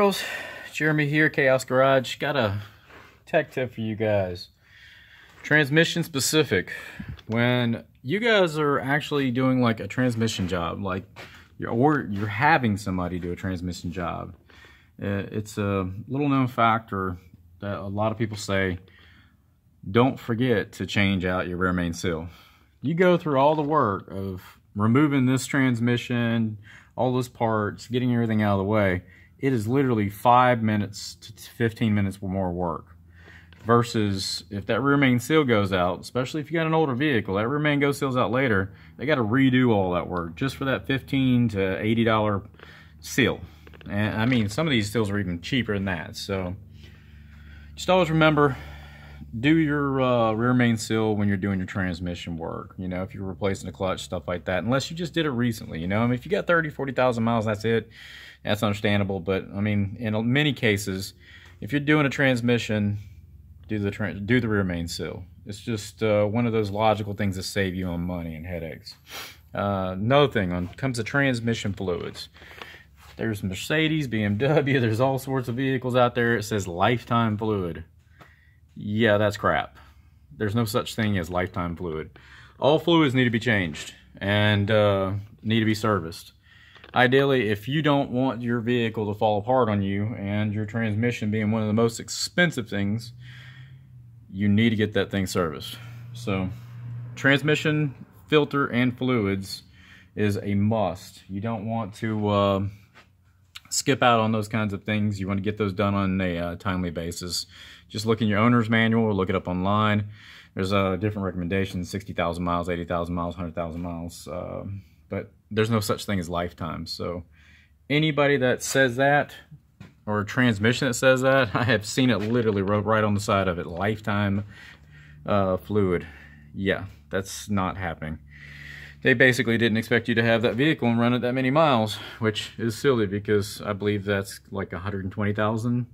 girls, Jeremy here, Chaos Garage. Got a tech tip for you guys. Transmission specific. When you guys are actually doing like a transmission job, like you're having somebody do a transmission job, it's a little known factor that a lot of people say, don't forget to change out your rear main seal. You go through all the work of removing this transmission, all those parts, getting everything out of the way. It is literally 5 minutes to 15 minutes or more work. Versus if that rear main seal goes out, especially if you got an older vehicle, that rear main go seals out later, they got to redo all that work just for that $15 to $80 seal. And I mean, some of these seals are even cheaper than that. So just always remember, do your rear main seal when you're doing your transmission work. You know, if you're replacing a clutch, stuff like that. Unless you just did it recently, you know. I mean, if you got 30, 40,000 miles, that's it. That's understandable. But I mean, in many cases, if you're doing a transmission, do the rear main seal. It's just one of those logical things that save you on money and headaches. Another thing, when it comes to transmission fluids, there's Mercedes, BMW, there's all sorts of vehicles out there. It says lifetime fluid. Yeah, that's crap. There's no such thing as lifetime fluid. All fluids need to be changed and need to be serviced. Ideally, if you don't want your vehicle to fall apart on you, and your transmission being one of the most expensive things, you need to get that thing serviced. So transmission, filter, and fluids is a must. You don't want to skip out on those kinds of things. You want to get those done on a timely basis. Just look in your owner's manual or look it up online. There's different recommendations: 60,000 miles, 80,000 miles, 100,000 miles. But there's no such thing as lifetime. So anybody that says that, or a transmission that says that, I have seen it literally wrote right on the side of it, lifetime fluid. Yeah, that's not happening. They basically didn't expect you to have that vehicle and run it that many miles, which is silly because I believe that's like 120,000.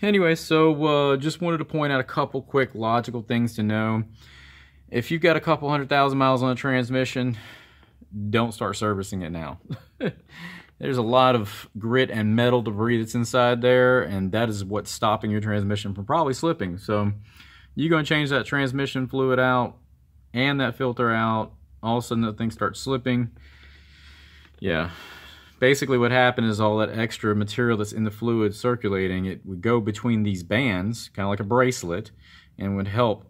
Anyway, so just wanted to point out a couple quick logical things to know. If you've got a couple 100,000 miles on a transmission, don't start servicing it now. There's a lot of grit and metal debris that's inside there, and that is what's stopping your transmission from probably slipping. So you're going to change that transmission fluid out and that filter out. All of a sudden that thing starts slipping. Yeah, basically what happened is all that extra material that's in the fluid circulating, it would go between these bands, kind of like a bracelet, and would help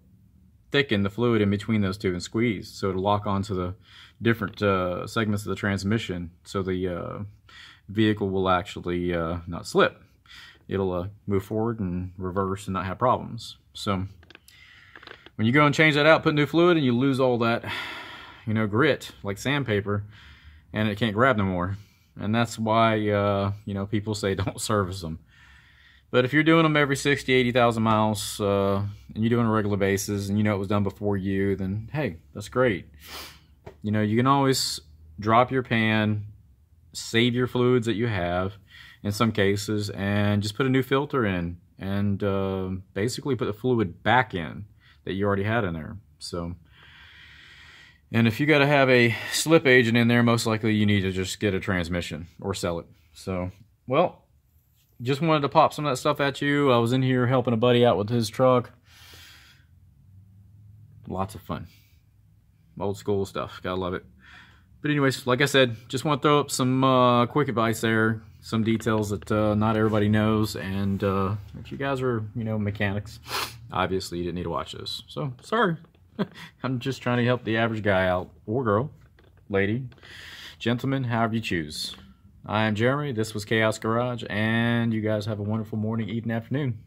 thicken the fluid in between those two and squeeze, so to lock onto the different segments of the transmission, so the vehicle will actually not slip. It'll move forward and reverse and not have problems. So when you go and change that out, put new fluid, and you lose all that, you know, grit like sandpaper, and it can't grab no more. And that's why you know, people say don't service them. But if you're doing them every 60, 80,000 miles, and you do it on a regular basis, and you know it was done before you, then hey, that's great. You know, you can always drop your pan, save your fluids that you have in some cases, and just put a new filter in, and basically put the fluid back in that you already had in there. So, and if you got to have a slip agent in there, most likely you need to just get a transmission or sell it. So, well, just wanted to pop some of that stuff at you. I was in here helping a buddy out with his truck. Lots of fun. Old school stuff. Gotta love it. But anyways, like I said, just want to throw up some quick advice there. Some details that not everybody knows. And if you guys are, you know, mechanics, obviously you didn't need to watch this. So, sorry. I'm just trying to help the average guy out. Or girl. Lady. Gentleman. However you choose. I am Jeremy, this was Chaos Garage, and you guys have a wonderful morning, evening, afternoon.